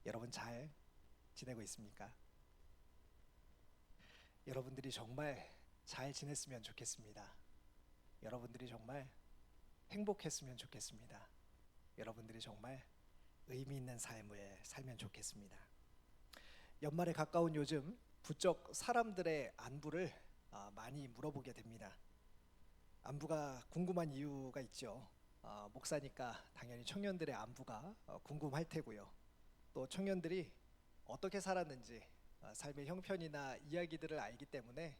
여러분 잘 지내고 있습니까? 여러분들이 정말 잘 지냈으면 좋겠습니다. 여러분들이 정말 행복했으면 좋겠습니다. 여러분들이 정말 의미 있는 삶을 살면 좋겠습니다. 연말에 가까운 요즘 부쩍 사람들의 안부를 많이 물어보게 됩니다. 안부가 궁금한 이유가 있죠. 목사니까 당연히 청년들의 안부가 궁금할 테고요. 또 청년들이 어떻게 살았는지 삶의 형편이나 이야기들을 알기 때문에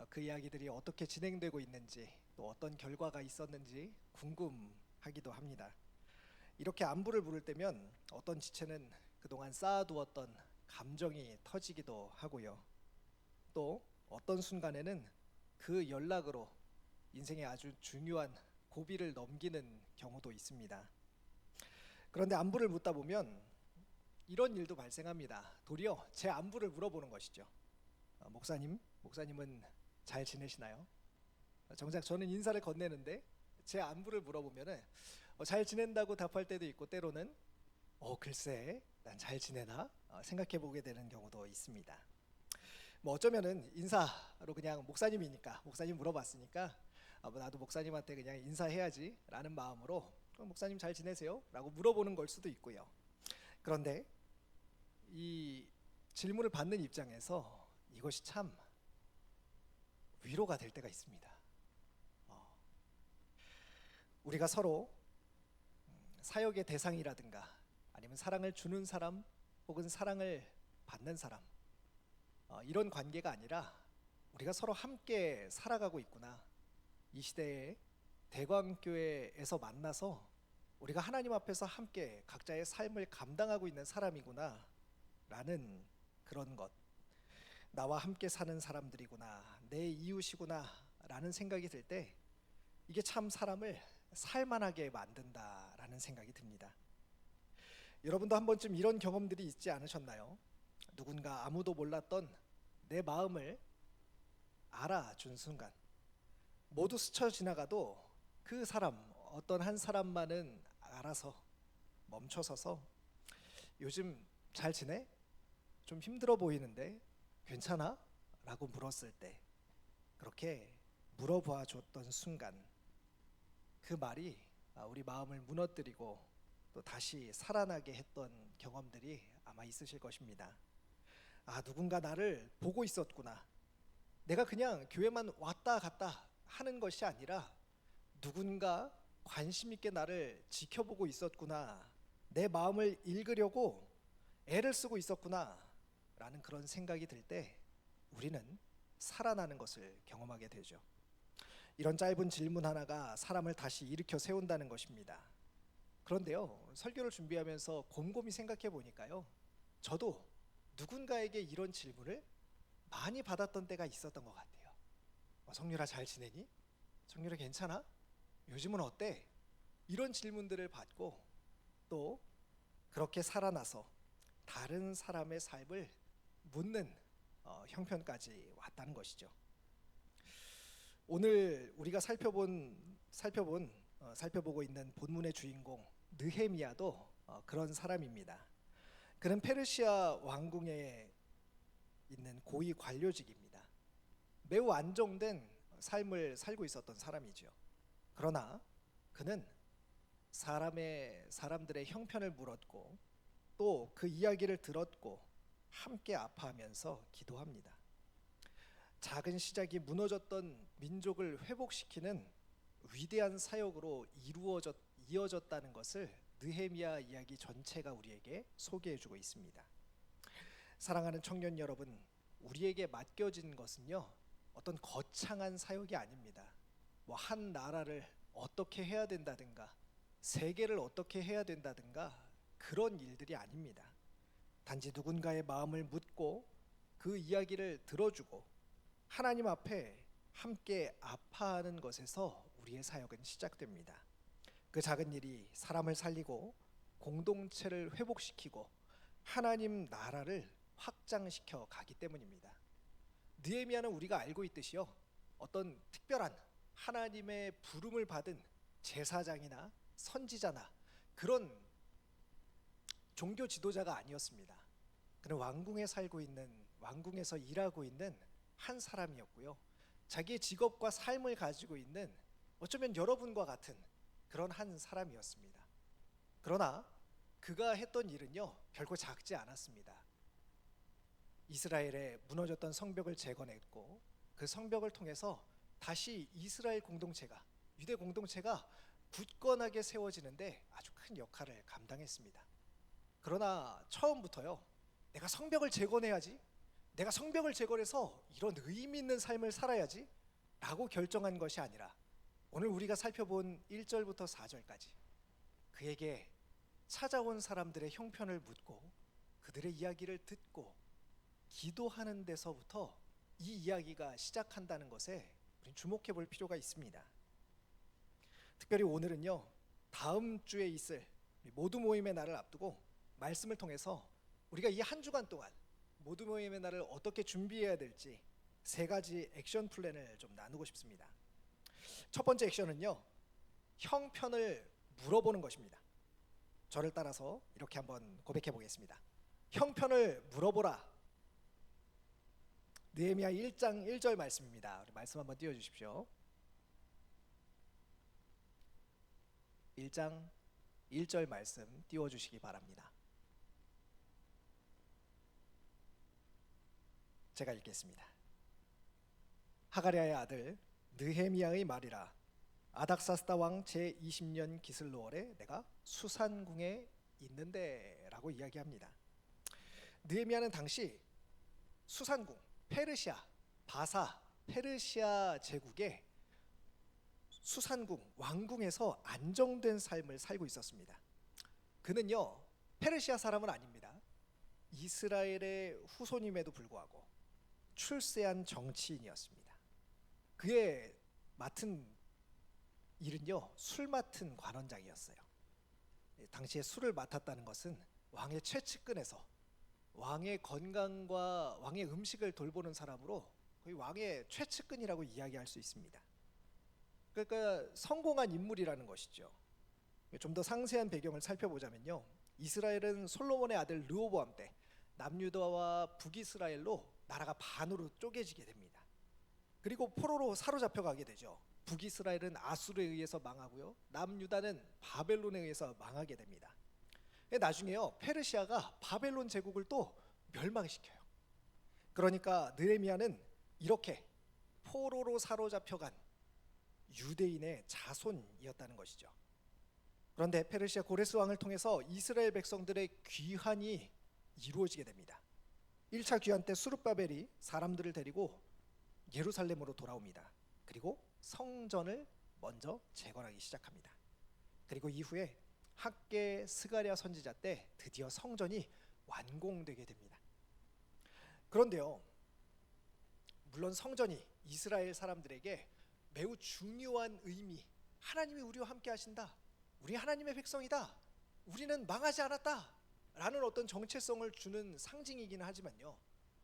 그 이야기들이 어떻게 진행되고 있는지 또 어떤 결과가 있었는지 궁금하기도 합니다. 이렇게 안부를 물을 때면 어떤 지체는 그동안 쌓아두었던 감정이 터지기도 하고요. 또 어떤 순간에는 그 연락으로 인생의 아주 중요한 고비를 넘기는 경우도 있습니다. 그런데 안부를 묻다 보면 이런 일도 발생합니다. 도리어 제 안부를 물어보는 것이죠. 목사님은 잘 지내시나요? 정작 저는 인사를 건네는데 제 안부를 물어보면은 잘 지낸다고 답할 때도 있고 때로는 글쎄 난 잘 지내나 생각해 보게 되는 경우도 있습니다. 뭐 어쩌면은 인사로 그냥 목사님이니까 목사님 물어봤으니까 뭐 나도 목사님한테 그냥 인사해야지라는 마음으로 목사님 잘 지내세요? 라고 물어보는 걸 수도 있고요. 그런데 이 질문을 받는 입장에서 이것이 참 위로가 될 때가 있습니다. 우리가 서로 사역의 대상이라든가 아니면 사랑을 주는 사람 혹은 사랑을 받는 사람 이런 관계가 아니라 우리가 서로 함께 살아가고 있구나. 이 시대에 대광교회에서 만나서 우리가 하나님 앞에서 함께 각자의 삶을 감당하고 있는 사람이구나 라는 그런 것, 나와 함께 사는 사람들이구나, 내 이웃이구나 라는 생각이 들 때 이게 참 사람을 살만하게 만든다라는 생각이 듭니다. 여러분도 한 번쯤 이런 경험들이 있지 않으셨나요? 누군가 아무도 몰랐던 내 마음을 알아준 순간, 모두 스쳐 지나가도 그 사람, 어떤 한 사람만은 알아서 멈춰서서 요즘 잘 지내? 좀 힘들어 보이는데 괜찮아? 라고 물었을 때 그렇게 물어봐 줬던 순간 그 말이 우리 마음을 무너뜨리고 또 다시 살아나게 했던 경험들이 아마 있으실 것입니다. 누군가 나를 보고 있었구나. 내가 그냥 교회만 왔다 갔다 하는 것이 아니라 누군가 관심 있게 나를 지켜보고 있었구나. 내 마음을 읽으려고 애를 쓰고 있었구나. 라는 그런 생각이 들 때 우리는 살아나는 것을 경험하게 되죠. 이런 짧은 질문 하나가 사람을 다시 일으켜 세운다는 것입니다. 그런데요, 설교를 준비하면서 곰곰이 생각해 보니까요, 저도 누군가에게 이런 질문을 많이 받았던 때가 있었던 것 같아요. 성률아 잘 지내니? 성률아 괜찮아? 요즘은 어때? 이런 질문들을 받고 또 그렇게 살아나서 다른 사람의 삶을 묻는 형편까지 왔다는 것이죠. 오늘 우리가 살펴보고 있는 본문의 주인공 느헤미야도 그런 사람입니다. 그는 페르시아 왕궁에 있는 고위 관료직입니다. 매우 안정된 삶을 살고 있었던 사람이죠. 그러나 그는 사람들의 형편을 물었고 또 그 이야기를 들었고 함께 아파하면서 기도합니다. 작은 시작이 무너졌던 민족을 회복시키는 위대한 사역으로 이어졌다는 것을 느헤미야 이야기 전체가 우리에게 소개해주고 있습니다. 사랑하는 청년 여러분, 우리에게 맡겨진 것은요 어떤 거창한 사역이 아닙니다. 뭐 한 나라를 어떻게 해야 된다든가 세계를 어떻게 해야 된다든가 그런 일들이 아닙니다. 단지 누군가의 마음을 묻고 그 이야기를 들어주고 하나님 앞에 함께 아파하는 것에서 우리의 사역은 시작됩니다. 그 작은 일이 사람을 살리고 공동체를 회복시키고 하나님 나라를 확장시켜 가기 때문입니다. 느헤미야는 우리가 알고 있듯이요, 어떤 특별한 하나님의 부름을 받은 제사장이나 선지자나 그런 종교 지도자가 아니었습니다. 그는 왕궁에 살고 있는, 왕궁에서 일하고 있는 한 사람이었고요. 자기의 직업과 삶을 가지고 있는 어쩌면 여러분과 같은 그런 한 사람이었습니다. 그러나 그가 했던 일은요, 결코 작지 않았습니다. 이스라엘에 무너졌던 성벽을 재건했고, 그 성벽을 통해서 다시 이스라엘 공동체가, 유대 공동체가 굳건하게 세워지는데 아주 큰 역할을 감당했습니다. 그러나 처음부터요, 내가 성벽을 재건해야지, 내가 성벽을 재건해서 이런 의미 있는 삶을 살아야지 라고 결정한 것이 아니라, 오늘 우리가 살펴본 1절부터 4절까지 그에게 찾아온 사람들의 형편을 묻고 그들의 이야기를 듣고 기도하는 데서부터 이 이야기가 시작한다는 것에 우리는 주목해 볼 필요가 있습니다. 특별히 오늘은요, 다음 주에 있을 모두 모임의 날을 앞두고 말씀을 통해서 우리가 이 한 주간 동안 모두 모임의 날을 어떻게 준비해야 될지 세 가지 액션 플랜을 좀 나누고 싶습니다. 첫 번째 액션은요, 형편을 물어보는 것입니다. 저를 따라서 이렇게 한번 고백해 보겠습니다. 형편을 물어보라. 느헤미야 1장 1절 말씀입니다. 우리 말씀 한번 띄워 주십시오. 1장 1절 말씀 띄워 주시기 바랍니다. 제가 읽겠습니다. 하가랴의 아들 느헤미야의 말이라. 아닥사스다 왕 제20년 기슬로월에 내가 수산궁에 있는데 라고 이야기합니다. 느헤미야는 당시 수산궁, 페르시아, 바사, 페르시아 제국의 수산궁, 왕궁에서 안정된 삶을 살고 있었습니다. 그는요, 페르시아 사람은 아닙니다. 이스라엘의 후손임에도 불구하고 출세한 정치인이었습니다. 그의 맡은 일은요, 술 맡은 관원장이었어요. 당시에 술을 맡았다는 것은 왕의 최측근에서 왕의 건강과 왕의 음식을 돌보는 사람으로 거의 왕의 최측근이라고 이야기할 수 있습니다. 그러니까 성공한 인물이라는 것이죠. 좀 더 상세한 배경을 살펴보자면요, 이스라엘은 솔로몬의 아들 르호보암 때 남유다와 북이스라엘로 나라가 반으로 쪼개지게 됩니다. 그리고 포로로 사로잡혀 가게 되죠. 북이스라엘은 아수르에 의해서 망하고요, 남유다는 바벨론에 의해서 망하게 됩니다. 나중에요, 페르시아가 바벨론 제국을 또 멸망시켜요. 그러니까 느헤미야는 이렇게 포로로 사로잡혀간 유대인의 자손이었다는 것이죠. 그런데 페르시아 고레스 왕을 통해서 이스라엘 백성들의 귀환이 이루어지게 됩니다. 1차 귀환 때 수룹바벨이 사람들을 데리고 예루살렘으로 돌아옵니다. 그리고 성전을 먼저 재건하기 시작합니다. 그리고 이후에 학개 스가랴 선지자 때 드디어 성전이 완공되게 됩니다. 그런데요, 물론 성전이 이스라엘 사람들에게 매우 중요한 의미, 하나님이 우리와 함께 하신다, 우리 하나님의 백성이다, 우리는 망하지 않았다 라는 어떤 정체성을 주는 상징이기는 하지만요,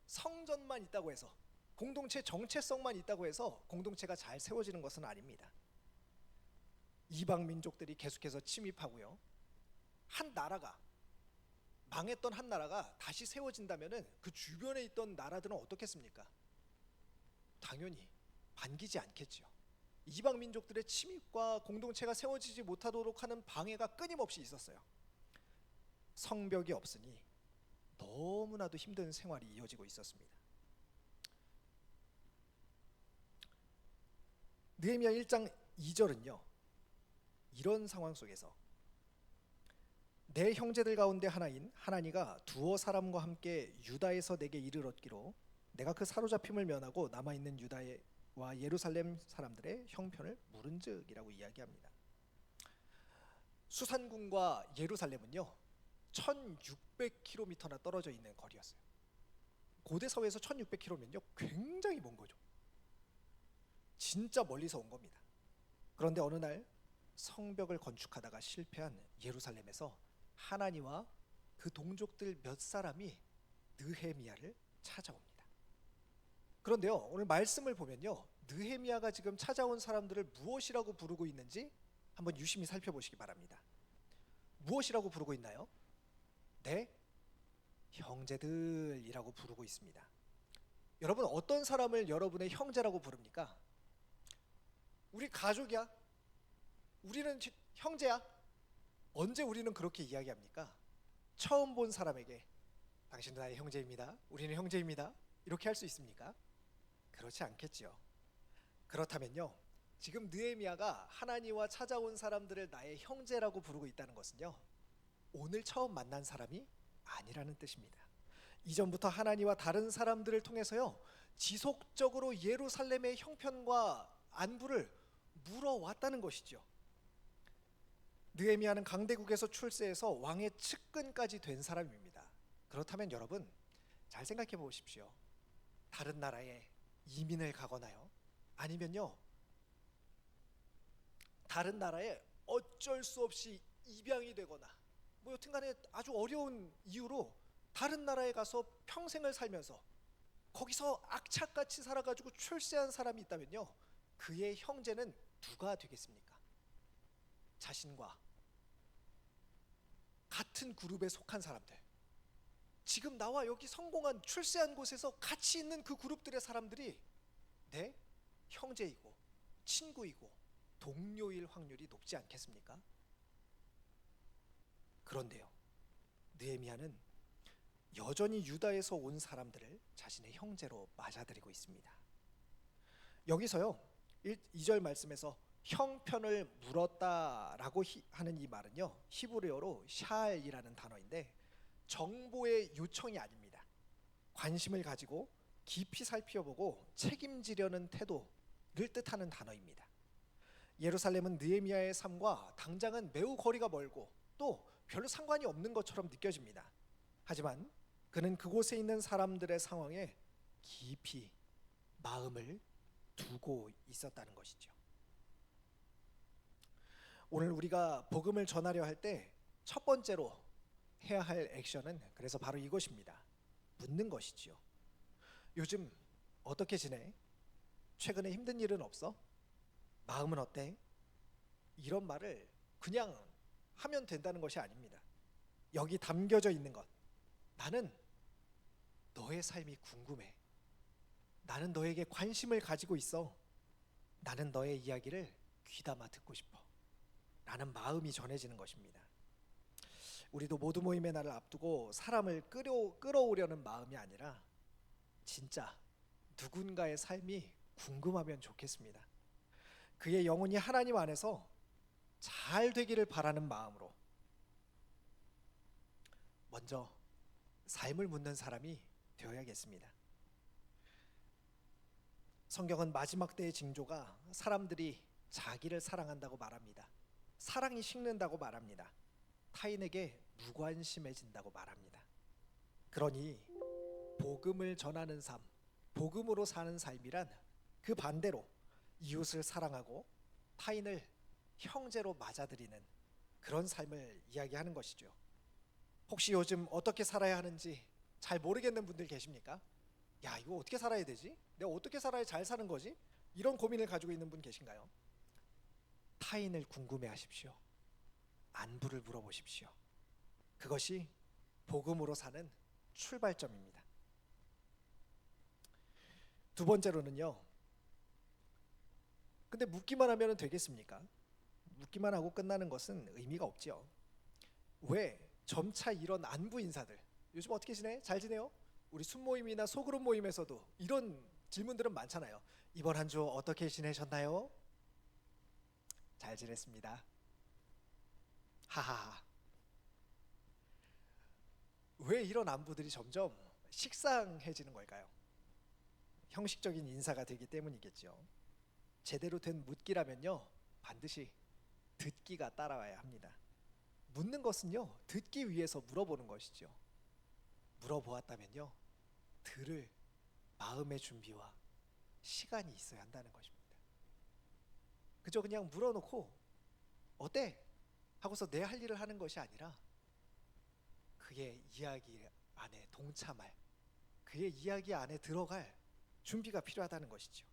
성전만 있다고 해서, 공동체 정체성만 있다고 해서 공동체가 잘 세워지는 것은 아닙니다. 이방 민족들이 계속해서 침입하고요, 한 나라가, 망했던 한 나라가 다시 세워진다면은 그 주변에 있던 나라들은 어떻겠습니까? 당연히 반기지 않겠지요. 이방 민족들의 침입과 공동체가 세워지지 못하도록 하는 방해가 끊임없이 있었어요. 성벽이 없으니 너무나도 힘든 생활이 이어지고 있었습니다. 느헤미야 1장 2절은요, 이런 상황 속에서 내 형제들 가운데 하나인 하나니가 두어 사람과 함께 유다에서 내게 이를 얻기로 내가 그 사로잡힘을 면하고 남아있는 유다와 예루살렘 사람들의 형편을 물은즉이라고 이야기합니다. 수산궁과 예루살렘은요 1600km나 떨어져 있는 거리였어요. 고대 사회에서 1600km면요 굉장히 먼 거죠. 진짜 멀리서 온 겁니다. 그런데 어느 날 성벽을 건축하다가 실패한 예루살렘에서 하나니와 그 동족들 몇 사람이 느헤미야를 찾아옵니다. 그런데요, 오늘 말씀을 보면요, 느헤미야가 지금 찾아온 사람들을 무엇이라고 부르고 있는지 한번 유심히 살펴보시기 바랍니다. 무엇이라고 부르고 있나요? 내 형제들이라고 부르고 있습니다. 여러분, 어떤 사람을 여러분의 형제라고 부릅니까? 우리 가족이야. 우리는 형제야. 언제 우리는 그렇게 이야기합니까? 처음 본 사람에게 당신은 나의 형제입니다. 우리는 형제입니다. 이렇게 할 수 있습니까? 그렇지 않겠지요. 그렇다면요, 지금 느헤미야가 하나니와 찾아온 사람들을 나의 형제라고 부르고 있다는 것은요, 오늘 처음 만난 사람이 아니라는 뜻입니다. 이전부터 하나니와 다른 사람들을 통해서요, 지속적으로 예루살렘의 형편과 안부를 물어왔다는 것이죠. 느헤미야는 강대국에서 출세해서 왕의 측근까지 된 사람입니다. 그렇다면 여러분, 잘 생각해 보십시오. 다른 나라에 이민을 가거나요, 아니면요, 다른 나라에 어쩔 수 없이 입양이 되거나 뭐 여튼간에 아주 어려운 이유로 다른 나라에 가서 평생을 살면서 거기서 악착같이 살아가지고 출세한 사람이 있다면요, 그의 형제는 누가 되겠습니까? 자신과 같은 그룹에 속한 사람들, 지금 나와 여기 성공한 출세한 곳에서 같이 있는 그 그룹들의 사람들이 내 형제이고 친구이고 동료일 확률이 높지 않겠습니까? 그런데요, 느헤미야는 여전히 유다에서 온 사람들을 자신의 형제로 맞아들이고 있습니다. 여기서요, 2절 말씀에서 형편을 물었다라고 하는 이 말은요, 히브리어로 샬이라는 단어인데 정보의 요청이 아닙니다. 관심을 가지고 깊이 살펴보고 책임지려는 태도를 뜻하는 단어입니다. 예루살렘은 느헤미야의 삶과 당장은 매우 거리가 멀고 또 별로 상관이 없는 것처럼 느껴집니다. 하지만 그는 그곳에 있는 사람들의 상황에 깊이 마음을 두고 있었다는 것이죠. 오늘 우리가 복음을 전하려 할 때 첫 번째로 해야 할 액션은 그래서 바로 이것입니다. 묻는 것이지요. 요즘 어떻게 지내? 최근에 힘든 일은 없어? 마음은 어때? 이런 말을 그냥 하면 된다는 것이 아닙니다. 여기 담겨져 있는 것, 나는 너의 삶이 궁금해. 나는 너에게 관심을 가지고 있어. 나는 너의 이야기를 귀담아 듣고 싶어. 라는 마음이 전해지는 것입니다. 우리도 모두 모임의 날을 앞두고 사람을 끌어오려는 마음이 아니라 진짜 누군가의 삶이 궁금하면 좋겠습니다. 그의 영혼이 하나님 안에서 잘 되기를 바라는 마음으로 먼저 삶을 묻는 사람이 되어야겠습니다. 성경은 마지막 때의 징조가 사람들이 자기를 사랑한다고 말합니다. 사랑이 식는다고 말합니다. 타인에게 무관심해진다고 말합니다. 그러니 복음을 전하는 삶, 복음으로 사는 삶이란 그 반대로 이웃을 사랑하고 타인을 형제로 맞아들이는 그런 삶을 이야기하는 것이죠. 혹시 요즘 어떻게 살아야 하는지 잘 모르겠는 분들 계십니까? 야, 이거 어떻게 살아야 되지? 내가 어떻게 살아야 잘 사는 거지? 이런 고민을 가지고 있는 분 계신가요? 타인을 궁금해하십시오. 안부를 물어보십시오. 그것이 복음으로 사는 출발점입니다. 두 번째로는요, 근데 묻기만 하면 되겠습니까? 묻기만 하고 끝나는 것은 의미가 없죠. 왜 점차 이런 안부 인사들, 요즘 어떻게 지내? 잘 지내요? 우리 순모임이나 소그룹 모임에서도 이런 질문들은 많잖아요. 이번 한 주 어떻게 지내셨나요? 잘 지냈습니다. 하하하. 왜 이런 안부들이 점점 식상해지는 걸까요? 형식적인 인사가 되기 때문이겠죠. 제대로 된 묻기라면요, 반드시 듣기가 따라와야 합니다. 묻는 것은요, 듣기 위해서 물어보는 것이죠. 물어보았다면요, 들을 마음의 준비와 시간이 있어야 한다는 것입니다. 그저 그냥 물어놓고 어때? 하고서 내 할 일을 하는 것이 아니라 그의 이야기 안에 동참할, 그의 이야기 안에 들어갈 준비가 필요하다는 것이죠.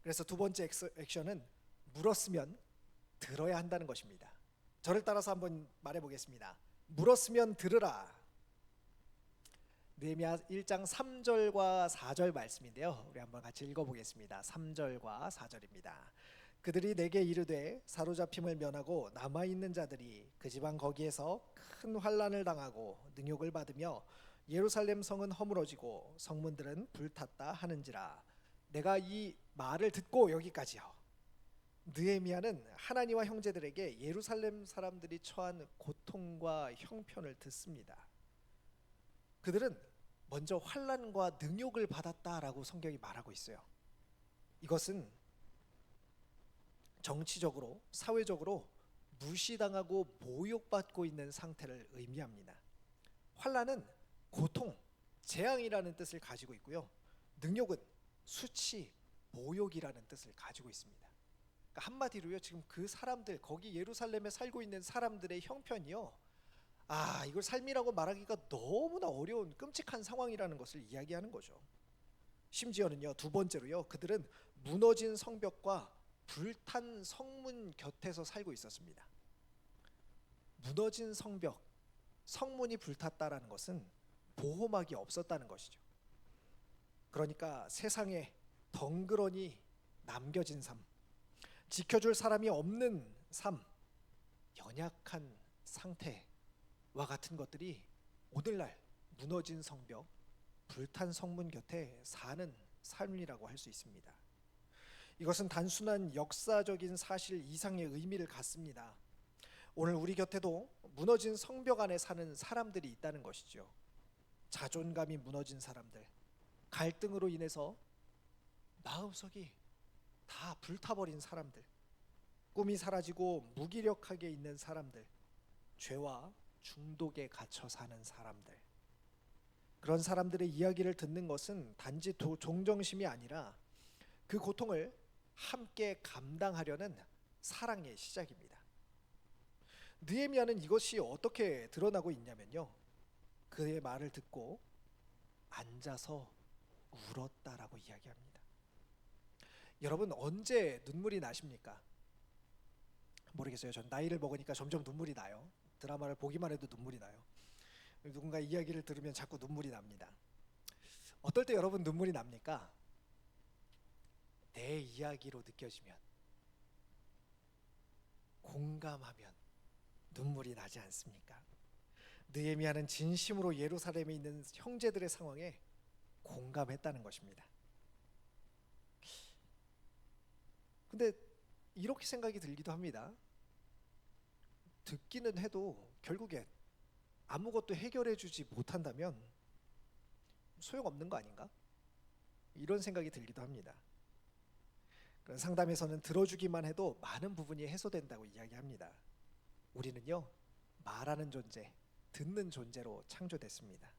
그래서 두 번째 액션은 물었으면 들어야 한다는 것입니다. 저를 따라서 한번 말해보겠습니다. 물었으면 들으라. 느헤미야 1장 3절과 4절 말씀인데요. 우리 한번 같이 읽어보겠습니다. 3절과 4절입니다. 그들이 내게 이르되 사로잡힘을 면하고 남아있는 자들이 그 지방 거기에서 큰 환난을 당하고 능욕을 받으며 예루살렘 성은 허물어지고 성문들은 불탔다 하는지라. 내가 이 말을 듣고, 여기까지요. 느헤미야는 하나니와 형제들에게 예루살렘 사람들이 처한 고통과 형편을 듣습니다. 그들은 먼저 환난과 능욕을 받았다라고 성경이 말하고 있어요. 이것은 정치적으로, 사회적으로 무시당하고 모욕받고 있는 상태를 의미합니다. 환난은 고통, 재앙이라는 뜻을 가지고 있고요. 능욕은 수치, 모욕이라는 뜻을 가지고 있습니다. 그러니까 한마디로요, 지금 그 사람들, 거기 예루살렘에 살고 있는 사람들의 형편이요, 이걸 삶이라고 말하기가 너무나 어려운 끔찍한 상황이라는 것을 이야기하는 거죠. 심지어는요, 두 번째로요, 그들은 무너진 성벽과 불탄 성문 곁에서 살고 있었습니다. 무너진 성벽, 성문이 불탔다라는 것은 보호막이 없었다는 것이죠. 그러니까 세상에 덩그러니 남겨진 삶, 지켜줄 사람이 없는 삶, 연약한 상태와 같은 것들이 오늘날 무너진 성벽, 불탄 성문 곁에 사는 삶이라고 할 수 있습니다. 이것은 단순한 역사적인 사실 이상의 의미를 갖습니다. 오늘 우리 곁에도 무너진 성벽 안에 사는 사람들이 있다는 것이죠. 자존감이 무너진 사람들, 갈등으로 인해서 마음속이 다 불타버린 사람들, 꿈이 사라지고 무기력하게 있는 사람들, 죄와 중독에 갇혀 사는 사람들, 그런 사람들의 이야기를 듣는 것은 단지 동정심이 아니라 그 고통을 함께 감당하려는 사랑의 시작입니다. 느헤미야는 이것이 어떻게 드러나고 있냐면요, 그의 말을 듣고 앉아서 울었다라고 이야기합니다. 여러분, 언제 눈물이 나십니까? 모르겠어요. 전 나이를 먹으니까 점점 눈물이 나요. 드라마를 보기만 해도 눈물이 나요. 누군가 이야기를 들으면 자꾸 눈물이 납니다. 어떨 때 여러분 눈물이 납니까? 내 이야기로 느껴지면, 공감하면 눈물이 나지 않습니까? 느헤미야는 진심으로 예루살렘에 있는 형제들의 상황에 공감했다는 것입니다. 근데 이렇게 생각이 들기도 합니다. 듣기는 해도 결국엔 아무것도 해결해 주지 못한다면 소용없는 거 아닌가? 이런 생각이 들기도 합니다. 그런 상담에서는 들어주기만 해도 많은 부분이 해소된다고 이야기합니다. 우리는요, 말하는 존재, 듣는 존재로 창조됐습니다.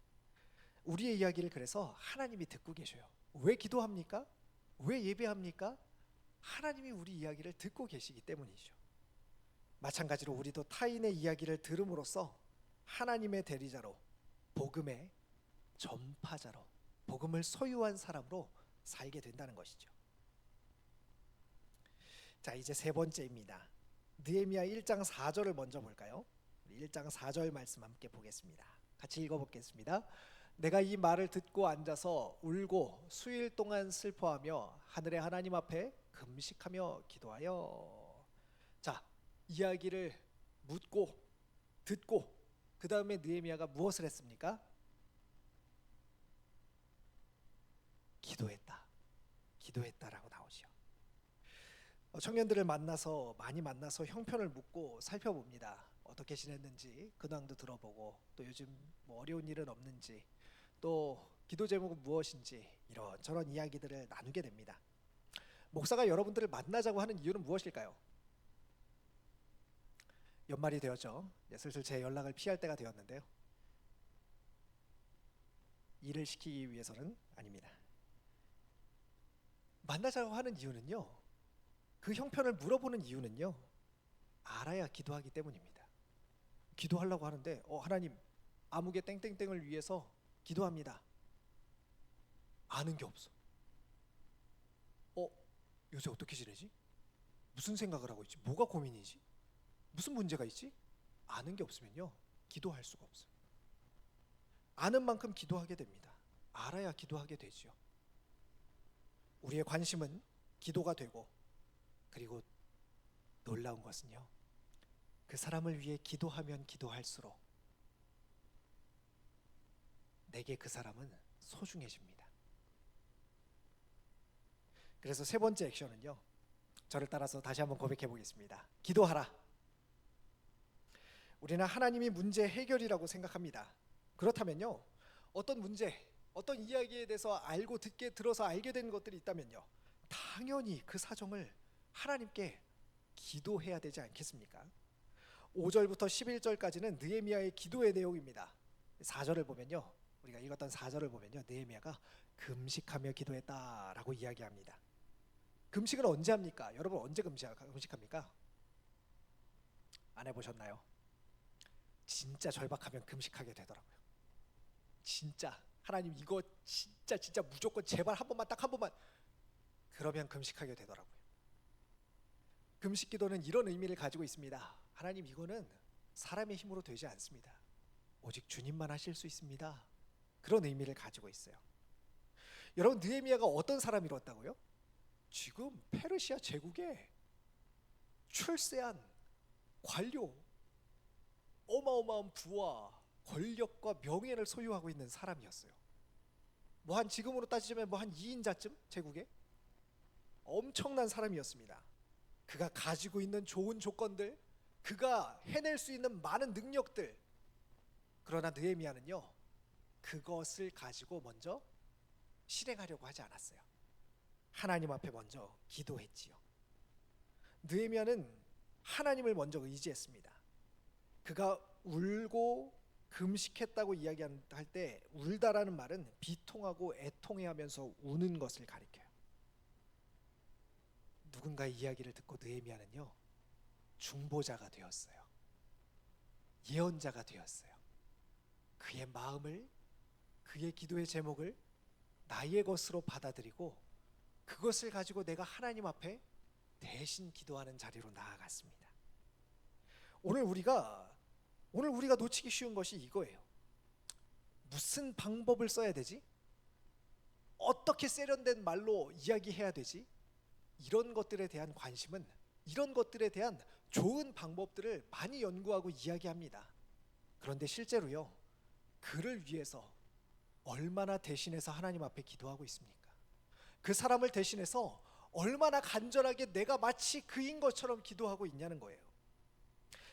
우리의 이야기를 그래서 하나님이 듣고 계셔요. 왜 기도합니까? 왜 예배합니까? 하나님이 우리 이야기를 듣고 계시기 때문이죠. 마찬가지로 우리도 타인의 이야기를 들음으로써 하나님의 대리자로, 복음의 전파자로, 복음을 소유한 사람으로 살게 된다는 것이죠. 자, 이제 세 번째입니다. 느헤미야 1장 4절을 먼저 볼까요? 1장 4절 말씀 함께 보겠습니다. 같이 읽어보겠습니다. 내가 이 말을 듣고 앉아서 울고 수일 동안 슬퍼하며 하늘의 하나님 앞에 금식하며 기도하여. 자, 이야기를 묻고 듣고 그 다음에 느헤미야가 무엇을 했습니까? 기도했다라고 나오죠. 청년들을 많이 만나서 형편을 묻고 살펴봅니다. 어떻게 지냈는지 근황도 들어보고, 또 요즘 뭐 어려운 일은 없는지, 또 기도 제목은 무엇인지, 이런저런 이야기들을 나누게 됩니다. 목사가 여러분들을 만나자고 하는 이유는 무엇일까요? 연말이 되었죠. 슬슬 제 연락을 피할 때가 되었는데요, 일을 시키기 위해서는 아닙니다. 만나자고 하는 이유는요, 그 형편을 물어보는 이유는요, 알아야 기도하기 때문입니다. 기도하려고 하는데 하나님, 아무개 땡땡땡을 위해서 기도합니다. 아는 게 없어. 요새 어떻게 지내지? 무슨 생각을 하고 있지? 뭐가 고민이지? 무슨 문제가 있지? 아는 게 없으면요, 기도할 수가 없어요. 아는 만큼 기도하게 됩니다. 알아야 기도하게 되지요. 우리의 관심은 기도가 되고, 그리고 놀라운 것은요, 그 사람을 위해 기도하면 기도할수록 내게 그 사람은 소중해집니다. 그래서 세 번째 액션은요, 저를 따라서 다시 한번 고백해 보겠습니다. 기도하라. 우리는 하나님이 문제 해결이라고 생각합니다. 그렇다면요, 어떤 문제, 어떤 이야기에 대해서 알고 들어서 알게 된 것들이 있다면요, 당연히 그 사정을 하나님께 기도해야 되지 않겠습니까? 5절부터 11절까지는 느헤미야의 기도의 내용입니다. 4절을 보면요, 우리가 읽었던 4절을 보면요, 느헤미야가 금식하며 기도했다라고 이야기합니다. 금식을 언제 합니까? 여러분 언제 금식합니까? 안 해보셨나요? 진짜 절박하면 금식하게 되더라고요. 진짜 하나님 이거 진짜 무조건 제발 한 번만, 딱 한 번만, 그러면 금식하게 되더라고요. 금식 기도는 이런 의미를 가지고 있습니다. 하나님 이거는 사람의 힘으로 되지 않습니다. 오직 주님만 하실 수 있습니다. 그런 의미를 가지고 있어요. 여러분, 느헤미야가 어떤 사람이었다고요? 지금 페르시아 제국의 출세한 관료, 어마어마한 부와 권력과 명예를 소유하고 있는 사람이었어요. 뭐 한 지금으로 따지자면 뭐 한 2인자쯤 제국에 엄청난 사람이었습니다. 그가 가지고 있는 좋은 조건들, 그가 해낼 수 있는 많은 능력들, 그러나 느헤미야는요, 그것을 가지고 먼저 실행하려고 하지 않았어요. 하나님 앞에 먼저 기도했지요. 느헤미야는 하나님을 먼저 의지했습니다. 그가 울고 금식했다고 이야기할 때, 울다라는 말은 비통하고 애통해하면서 우는 것을 가리켜요. 누군가의 이야기를 듣고 느헤미야는요, 중보자가 되었어요. 예언자가 되었어요. 그의 마음을, 그의 기도의 제목을 나의 것으로 받아들이고 그것을 가지고 내가 하나님 앞에 대신 기도하는 자리로 나아갔습니다. 오늘 우리가 놓치기 쉬운 것이 이거예요. 무슨 방법을 써야 되지? 어떻게 세련된 말로 이야기해야 되지? 이런 것들에 대한 관심은, 이런 것들에 대한 좋은 방법들을 많이 연구하고 이야기합니다. 그런데 실제로요, 그를 위해서 얼마나 대신해서 하나님 앞에 기도하고 있습니까? 그 사람을 대신해서 얼마나 간절하게 내가 마치 그인 것처럼 기도하고 있냐는 거예요.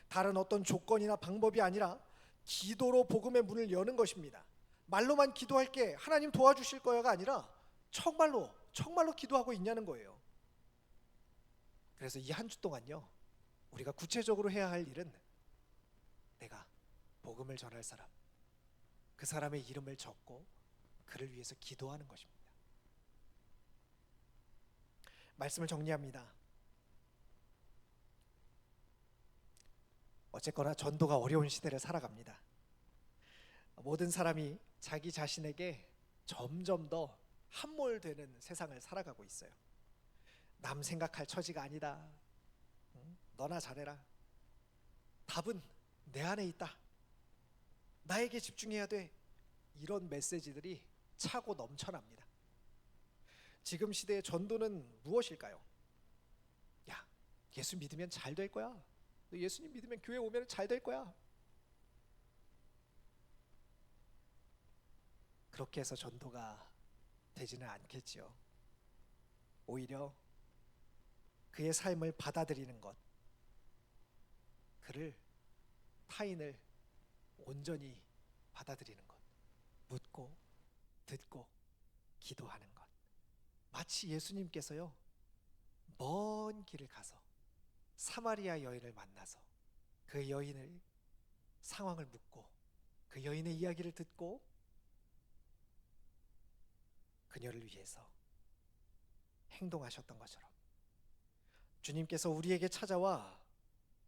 다른 어떤 조건이나 방법이 아니라 기도로 복음의 문을 여는 것입니다. 말로만 기도할게, 하나님 도와주실 거야가 아니라 정말로 기도하고 있냐는 거예요. 그래서 이 한 주 동안요, 우리가 구체적으로 해야 할 일은 내가 복음을 전할 사람, 그 사람의 이름을 적고 그를 위해서 기도하는 것입니다. 말씀을 정리합니다. 어쨌거나 전도가 어려운 시대를 살아갑니다. 모든 사람이 자기 자신에게 점점 더 함몰되는 세상을 살아가고 있어요. 남 생각할 처지가 아니다. 너나 잘해라. 답은 내 안에 있다. 나에게 집중해야 돼. 이런 메시지들이 차고 넘쳐납니다. 지금 시대의 전도는 무엇일까요? 야, 예수 믿으면 잘 될 거야. 너 예수님 믿으면 교회 오면 잘 될 거야. 그렇게 해서 전도가 되지는 않겠지요. 오히려 그의 삶을 받아들이는 것, 그를, 타인을 온전히 받아들이는 것, 묻고 듣고 기도하는 것. 마치 예수님께서요, 먼 길을 가서 사마리아 여인을 만나서 그 여인을 상황을 묻고 그 여인의 이야기를 듣고 그녀를 위해서 행동하셨던 것처럼, 주님께서 우리에게 찾아와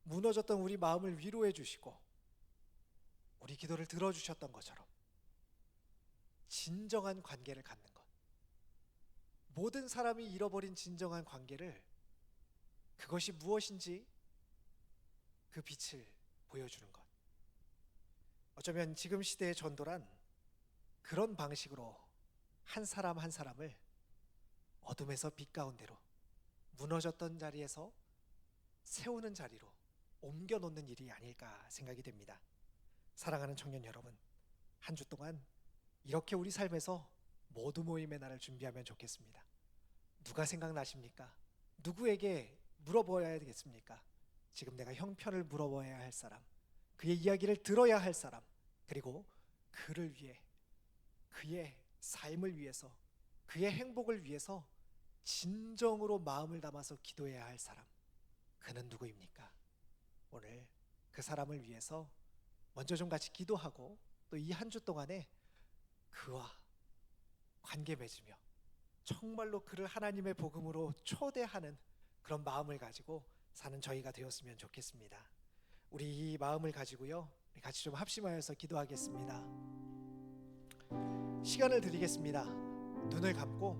무너졌던 우리 마음을 위로해 주시고 우리 기도를 들어주셨던 것처럼 진정한 관계를 갖는 것, 모든 사람이 잃어버린 진정한 관계를, 그것이 무엇인지 그 빛을 보여주는 것, 어쩌면 지금 시대의 전도란 그런 방식으로 한 사람 한 사람을 어둠에서 빛 가운데로, 무너졌던 자리에서 세우는 자리로 옮겨 놓는 일이 아닐까 생각이 됩니다. 사랑하는 청년 여러분, 한 주 동안 이렇게 우리 삶에서 모두 모임의 날을 준비하면 좋겠습니다. 누가 생각나십니까? 누구에게 물어봐야 되겠습니까? 지금 내가 형편을 물어봐야 할 사람, 그의 이야기를 들어야 할 사람, 그리고 그를 위해, 그의 삶을 위해서, 그의 행복을 위해서 진정으로 마음을 담아서 기도해야 할 사람, 그는 누구입니까? 오늘 그 사람을 위해서 먼저 좀 같이 기도하고, 또 이 한 주 동안에 그와 관계 맺으며 정말로 그를 하나님의 복음으로 초대하는 그런 마음을 가지고 사는 저희가 되었으면 좋겠습니다. 우리 이 마음을 가지고요, 같이 좀 합심하여서 기도하겠습니다. 시간을 드리겠습니다. 눈을 감고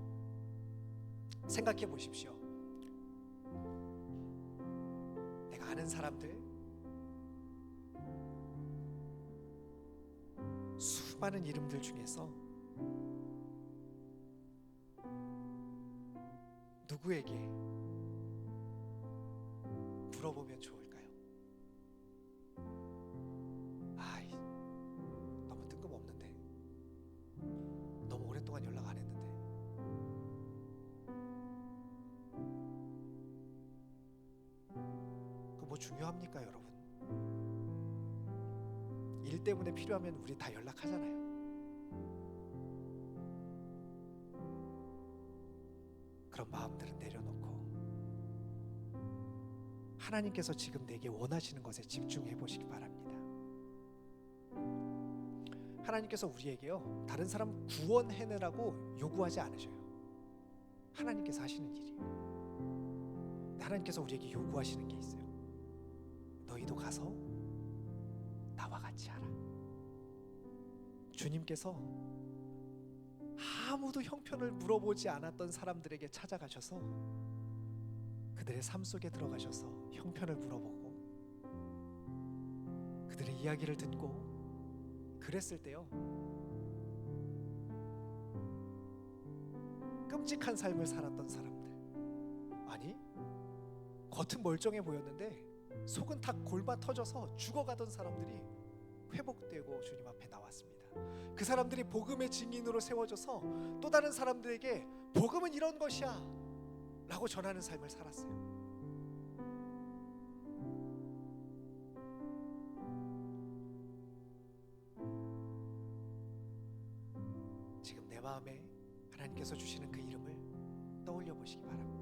생각해 보십시오. 내가 아는 사람들, 수많은 이름들 중에서 누구에게 물어보면 좋을까요? 아이, 너무 뜬금없는데, 너무 오랫동안 연락 안 했는데. 그거 뭐 중요합니까, 여러분? 일 때문에 필요하면 우리 다 연락하잖아요. 그런 마음들은 내려놓고 하나님께서 지금 내게 원하시는 것에 집중해 보시기 바랍니다. 하나님께서 우리에게요, 다른 사람 구원해내라고 요구하지 않으셔요. 하나님께서 하시는 일이에요. 하나님께서 우리에게 요구하시는 게 있어요. 너희도 가서 나와 같이 하라. 주님께서 아무도 형편을 물어보지 않았던 사람들에게 찾아가셔서 그들의 삶 속에 들어가셔서 형편을 물어보고 그들의 이야기를 듣고 그랬을 때요, 끔찍한 삶을 살았던 사람들, 아니 겉은 멀쩡해 보였는데 속은 다 골마 터져서 죽어가던 사람들이 회복되고 주님 앞에 나왔습니다. 그 사람들이 복음의 증인으로 세워져서 또 다른 사람들에게 복음은 이런 것이야 라고 전하는 삶을 살았어요. 지금 내 마음에 하나님께서 주시는 그 이름을 떠올려 보시기 바랍니다.